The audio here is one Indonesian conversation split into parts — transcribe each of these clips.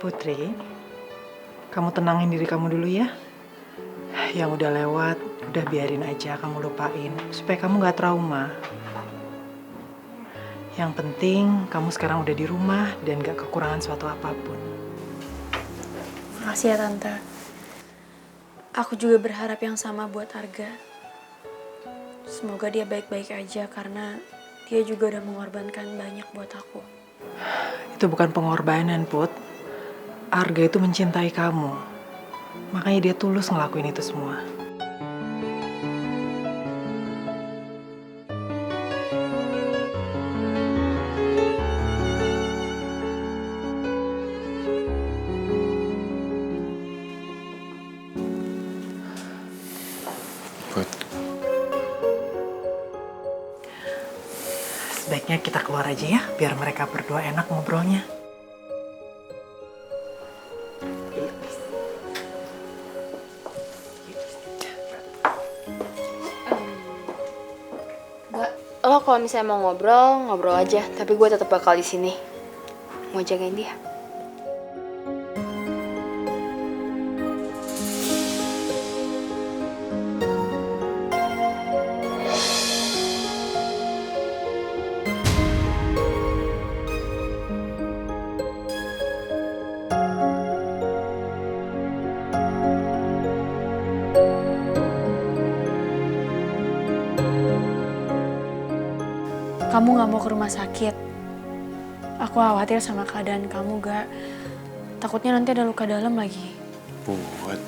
Putri, kamu tenangin diri kamu dulu ya. Yang udah lewat, udah biarin aja, kamu lupain. Supaya kamu gak trauma. Yang penting, kamu sekarang udah di rumah dan gak kekurangan suatu apapun. Makasih ya Tante. Aku juga berharap yang sama buat Arga. Semoga dia baik-baik aja karena dia juga udah mengorbankan banyak buat aku. Itu bukan pengorbanan, Put. Arga itu mencintai kamu. Makanya dia tulus ngelakuin itu semua. Put, Sebaiknya kita keluar aja ya, biar mereka berdua enak ngobrolnya. Enggak, lo kalau misalnya mau ngobrol, ngobrol aja. Tapi gue tetap bakal di sini. Mau jagain dia. Kamu gak mau ke rumah sakit. Aku khawatir sama keadaan kamu, Gak. Takutnya nanti ada luka dalam lagi. Put,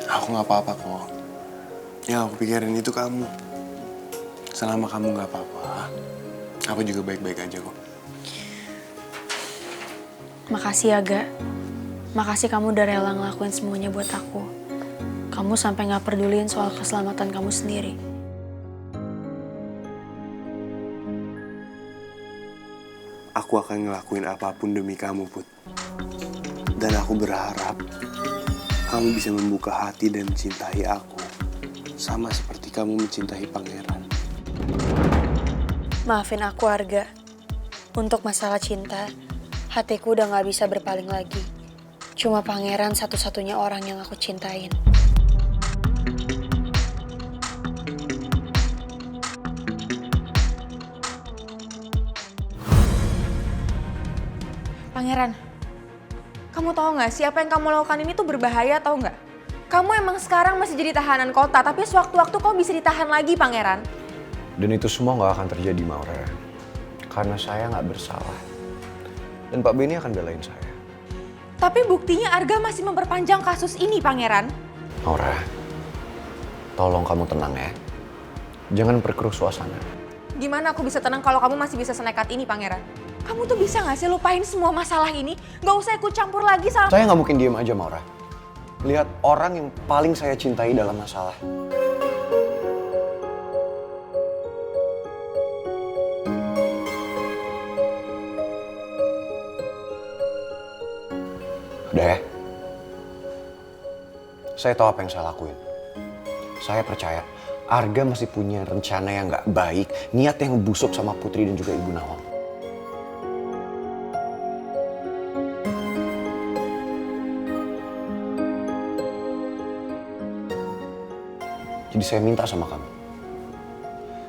aku gak apa-apa kok. Yang aku pikirin itu kamu. Selama kamu gak apa-apa, aku juga baik-baik aja kok. Makasih ya, Gak. Makasih kamu udah rela ngelakuin semuanya buat aku. Kamu sampai gak peduliin soal keselamatan kamu sendiri. Aku akan ngelakuin apapun demi kamu, Put. Dan aku berharap kamu bisa membuka hati dan mencintai aku. Sama seperti kamu mencintai pangeran. Maafin aku, Arga. Untuk masalah cinta, hatiku udah gak bisa berpaling lagi. Cuma pangeran satu-satunya orang yang aku cintain. Pangeran, kamu tahu nggak sih apa yang kamu lakukan ini tuh berbahaya, tahu nggak? Kamu emang sekarang masih jadi tahanan kota, tapi sewaktu-waktu kamu bisa ditahan lagi, Pangeran. Dan itu semua nggak akan terjadi, Maura. Karena saya nggak bersalah. Dan Pak Benny akan belain saya. Tapi buktinya Arga masih memperpanjang kasus ini, Pangeran. Maura, tolong kamu tenang ya. Jangan perkeruh suasana. Gimana aku bisa tenang kalau kamu masih bisa senekat ini, Pangeran? Kamu tuh bisa nggak sih lupain semua masalah ini? Nggak usah ikut campur lagi sama... Saya nggak mungkin diem aja, Maura. Lihat orang yang paling saya cintai dalam masalah. Udah ya. Saya tahu apa yang saya lakuin. Saya percaya Arga masih punya rencana yang nggak baik, niat yang busuk sama Putri dan juga Ibu Nawang. Jadi saya minta sama kamu,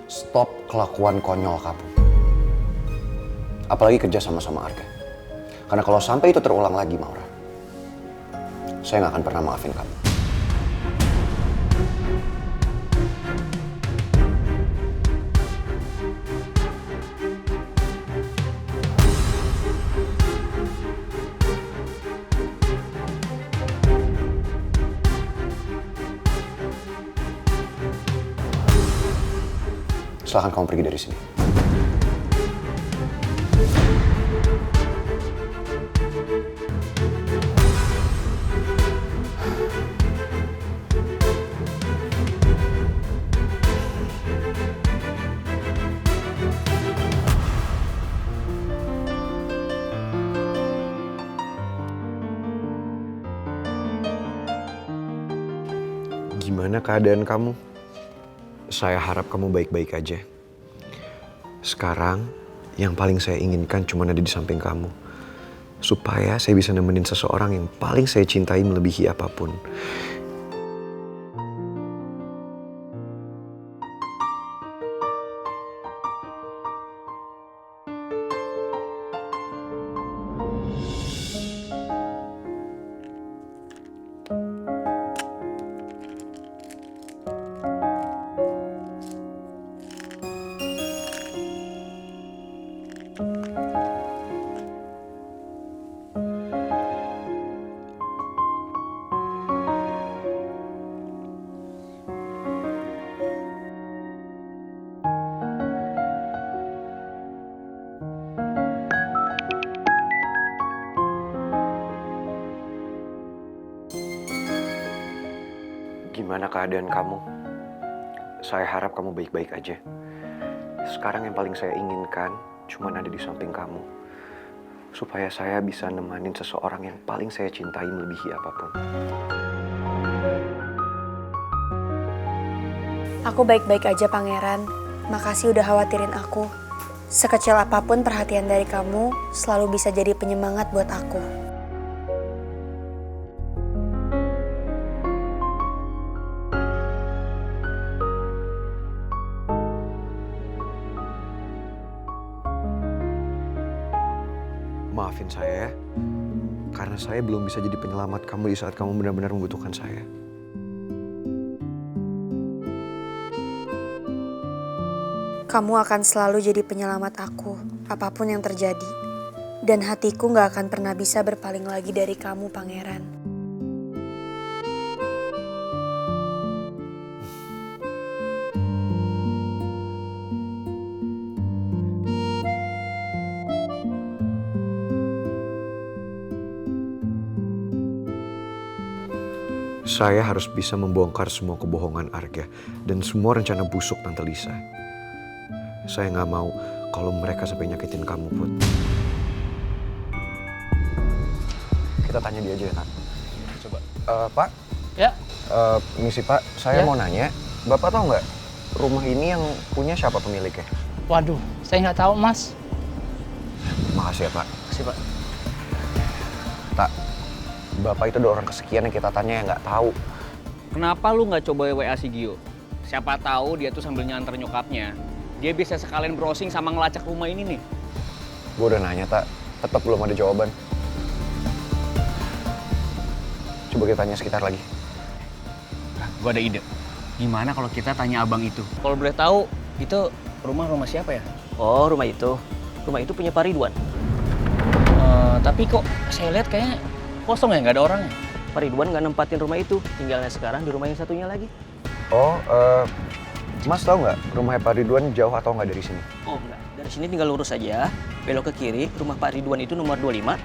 stop kelakuan konyol kamu. Apalagi kerja sama-sama Arga. Karena kalau sampai itu terulang lagi, Maura, saya nggak akan pernah maafin kamu. Silahkan kamu pergi dari sini. Gimana keadaan kamu? Saya harap kamu baik-baik aja. Sekarang, yang paling saya inginkan cuma ada di samping kamu. supaya saya bisa nemenin seseorang yang paling saya cintai melebihi apapun. Gimana keadaan kamu? Saya harap kamu baik-baik aja. Sekarang yang paling saya inginkan cuma ada di samping kamu. Supaya saya bisa nemanin seseorang yang paling saya cintai melebihi apapun. Aku baik-baik aja, Pangeran. Makasih udah khawatirin aku. Sekecil apapun perhatian dari kamu selalu bisa jadi penyemangat buat aku. Maafin saya ya, karena saya belum bisa jadi penyelamat kamu di saat kamu benar-benar membutuhkan saya. Kamu akan selalu jadi penyelamat aku, apapun yang terjadi. Dan hatiku gak akan pernah bisa berpaling lagi dari kamu, Pangeran. Saya harus bisa membongkar semua kebohongan Arga dan semua rencana busuk Tante Lisa. Saya nggak mau kalau mereka sampai nyakitin kamu, Put. Kita tanya dia aja ya, Kak. Coba. Pak? Ya. Misi Pak, saya Ya. mau nanya. Bapak tahu nggak rumah ini yang punya siapa pemiliknya? Waduh, saya nggak tahu, Mas. Makasih ya, Pak. Makasih, Pak. Tak, Bapak itu ada orang kesekian yang kita tanya yang nggak tahu. Kenapa lu nggak coba WA si Gio? Siapa tahu dia tuh sambil nyanter nyokapnya. Dia bisa sekalian browsing sama ngelacak rumah ini nih. Gue udah nanya, Tak. Tetap belum ada jawaban. Coba kita tanya sekitar lagi. Nah, gue ada ide. Gimana kalau kita tanya abang itu? Kalau boleh tahu, itu rumah siapa ya? Oh, rumah itu punya Pak Ridwan. Tapi kok saya lihat kayaknya kosong ya, nggak ada orangnya. Pak Ridwan nggak nempatin rumah itu, tinggalnya sekarang di rumah yang satunya lagi. Oh, Mas tahu nggak rumahnya Pak Ridwan jauh atau nggak dari sini? Oh enggak, dari sini tinggal lurus aja, belok ke kiri, rumah Pak Ridwan itu nomor 25,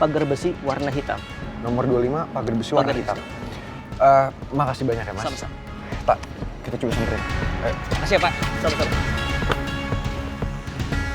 pagar besi warna hitam. Nomor 25, pagar besi warna Pagar hitam. hitam. Makasih banyak ya, Mas. Sama-sama. Tak, kita coba samperin. Ayo. Makasih ya, Pak. Sama-sama.